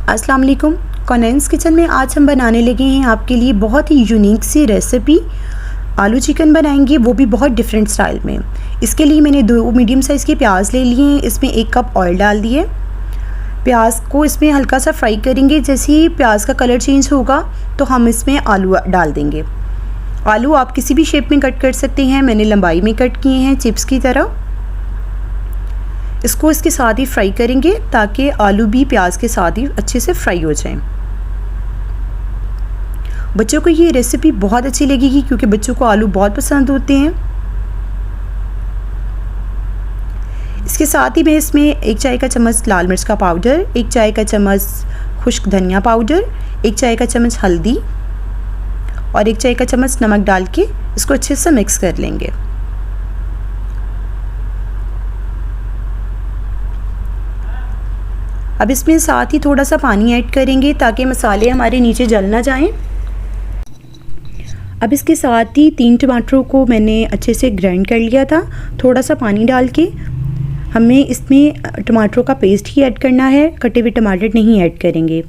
अस्सलाम वालेकुम। कॉनेंस किचन में आज हम बनाने लगे हैं आपके लिए बहुत ही यूनिक सी रेसिपी। आलू चिकन बनाएंगे, वो भी बहुत डिफरेंट स्टाइल में। इसके लिए मैंने 2 मीडियम साइज़ के प्याज ले लिए हैं। इसमें 1 कप ऑयल डाल दिए। प्याज को इसमें हल्का सा फ्राई करेंगे। जैसे ही प्याज का कलर चेंज होगा तो हम इसमें आलू डाल देंगे। आलू आप किसी भी शेप में कट कर सकते हैं। मैंने लंबाई में कट किए हैं, चिप्स की तरह। इसको इसके साथ ही फ्राई करेंगे ताकि आलू भी प्याज के साथ ही अच्छे से फ्राई हो जाएं। बच्चों को ये रेसिपी बहुत अच्छी लगेगी क्योंकि बच्चों को आलू बहुत पसंद होते हैं। इसके साथ ही मैं इसमें 1 चाय का चम्मच लाल मिर्च का पाउडर, 1 चाय का चम्मच खुश्क धनिया पाउडर, 1 चाय का चम्मच हल्दी और 1 चाय का चम्मच नमक डाल के इसको अच्छे से मिक्स कर लेंगे। अब इसमें साथ ही थोड़ा सा पानी ऐड करेंगे ताकि मसाले हमारे नीचे जल ना जाएं। अब इसके साथ ही 3 टमाटरों को मैंने अच्छे से ग्राइंड कर लिया था। थोड़ा सा पानी डाल के हमें इसमें टमाटरों का पेस्ट ही ऐड करना है, कटे हुए टमाटर नहीं ऐड करेंगे।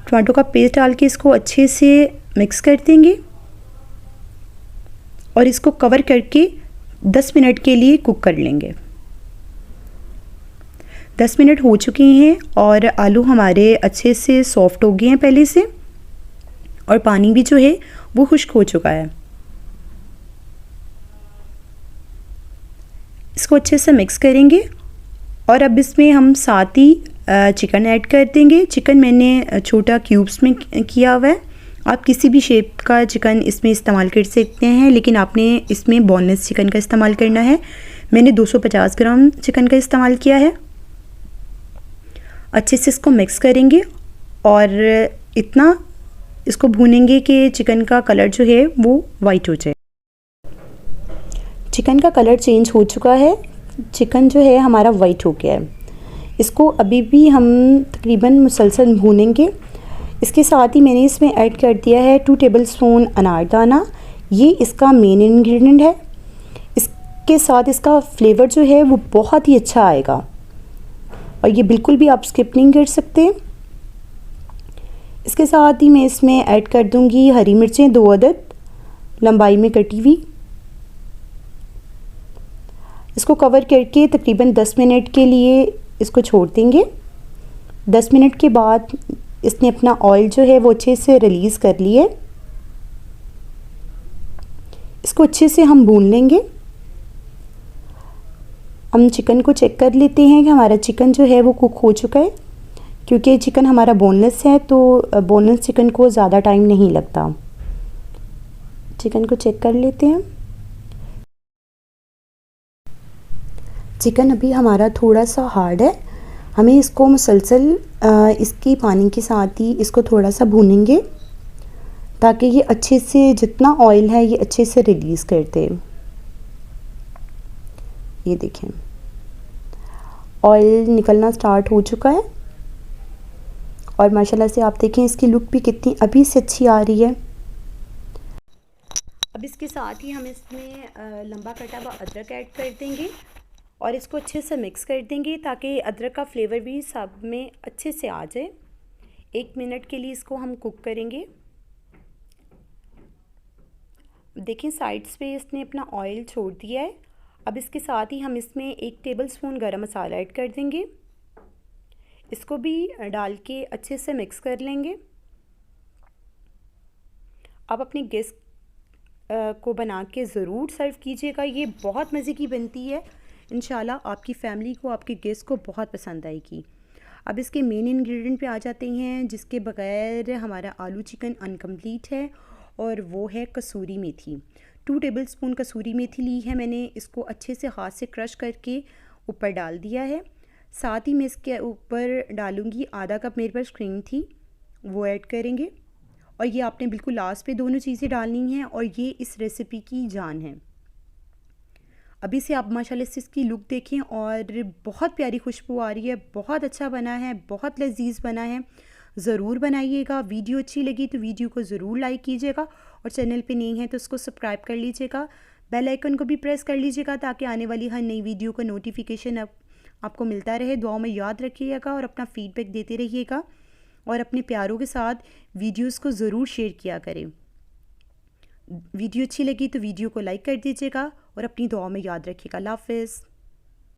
टमाटरों का पेस्ट डाल के इसको अच्छे से मिक्स कर देंगे और इसको कवर करके 10 मिनट के लिए कुक कर लेंगे। 10 मिनट हो चुके हैं और आलू हमारे अच्छे से सॉफ्ट हो गए हैं पहले से, और पानी भी जो है वो खुश्क हो चुका है। इसको अच्छे से मिक्स करेंगे और अब इसमें हम साथ ही चिकन ऐड कर देंगे। चिकन मैंने छोटा क्यूब्स में किया हुआ है। आप किसी भी शेप का चिकन इसमें इस्तेमाल कर सकते हैं, लेकिन आपने इसमें बोनलेस चिकन का इस्तेमाल करना है। मैंने 250 ग्राम चिकन का इस्तेमाल किया है। अच्छे से इसको मिक्स करेंगे और इतना इसको भूनेंगे कि चिकन का कलर जो है वो वाइट हो जाए। चिकन का कलर चेंज हो चुका है, चिकन जो है हमारा वाइट हो गया है। इसको अभी भी हम तकरीबन मुसलसल भूनेंगे। इसके साथ ही मैंने इसमें ऐड कर दिया है 2 टेबलस्पून अनारदाना। ये इसका मेन इंग्रेडिएंट है। इसके साथ इसका फ्लेवर जो है वो बहुत ही अच्छा आएगा और ये बिल्कुल भी आप स्किप नहीं कर सकते। इसके साथ ही मैं इसमें ऐड कर दूंगी हरी मिर्चें 2 अदद लंबाई में कटी हुई। इसको कवर करके तकरीबन 10 मिनट के लिए इसको छोड़ देंगे। 10 मिनट के बाद इसने अपना ऑयल जो है वो अच्छे से रिलीज़ कर लिए। इसको अच्छे से हम भून लेंगे। हम चिकन को चेक कर लेते हैं कि हमारा चिकन जो है वो कुक हो चुका है, क्योंकि चिकन हमारा बोनलेस है तो बोनलेस चिकन को ज़्यादा टाइम नहीं लगता। चिकन को चेक कर लेते हैं। चिकन अभी हमारा थोड़ा सा हार्ड है। हमें इसको मुसलसल इसकी पानी के साथ ही इसको थोड़ा सा भूनेंगे ताकि ये अच्छे से जितना ऑयल है ये अच्छे से रिलीज़ कर दे। ये देखें, ऑयल निकलना स्टार्ट हो चुका है और माशाल्लाह से आप देखें इसकी लुक भी कितनी अभी से अच्छी आ रही है। अब इसके साथ ही हम इसमें लंबा कटा हुआ अदरक ऐड कर देंगे और इसको अच्छे से मिक्स कर देंगे ताकि अदरक का फ्लेवर भी सब में अच्छे से आ जाए। 1 मिनट के लिए इसको हम कुक करेंगे। देखें साइड्स पे इसने अपना ऑयल छोड़ दिया है। अब इसके साथ ही हम इसमें 1 टेबलस्पून गरम मसाला ऐड कर देंगे। इसको भी डाल के अच्छे से मिक्स कर लेंगे। आप अपने गेस्ट को बना के ज़रूर सर्व कीजिएगा। ये बहुत मज़े की बनती है। इंशाल्लाह आपकी फैमिली को, आपके गेस्ट को बहुत पसंद आएगी। अब इसके मेन इंग्रेडिएंट पे आ जाते हैं जिसके बगैर हमारा आलू चिकन अनकम्प्लीट है, और वो है कसूरी मेथी। 2 टेबलस्पून कसूरी मेथी ली है मैंने। इसको अच्छे से हाथ से क्रश करके ऊपर डाल दिया है। साथ ही मैं इसके ऊपर डालूँगी आधा कप, मेरे पास क्रीम थी वो ऐड करेंगे। और ये आपने बिल्कुल लास्ट पे दोनों चीज़ें डालनी हैं और ये इस रेसिपी की जान है। अभी से आप माशाल्लाह से इसकी लुक देखें और बहुत प्यारी खुशबू आ रही है। बहुत अच्छा बना है, बहुत लजीज बना है। ज़रूर बनाइएगा। वीडियो अच्छी लगी तो वीडियो को ज़रूर लाइक कीजिएगा और चैनल पे नई है तो उसको सब्सक्राइब कर लीजिएगा। बेल आइकन को भी प्रेस कर लीजिएगा ताकि आने वाली हर नई वीडियो का नोटिफिकेशन आपको मिलता रहे। दुआओं में याद रखिएगा और अपना फ़ीडबैक देते रहिएगा और अपने प्यारों के साथ वीडियोस को ज़रूर शेयर किया करें। वीडियो अच्छी लगी तो वीडियो को लाइक कर दीजिएगा और अपनी दुआओं में याद रखिएगा। अल्लाह हाफ़िज़।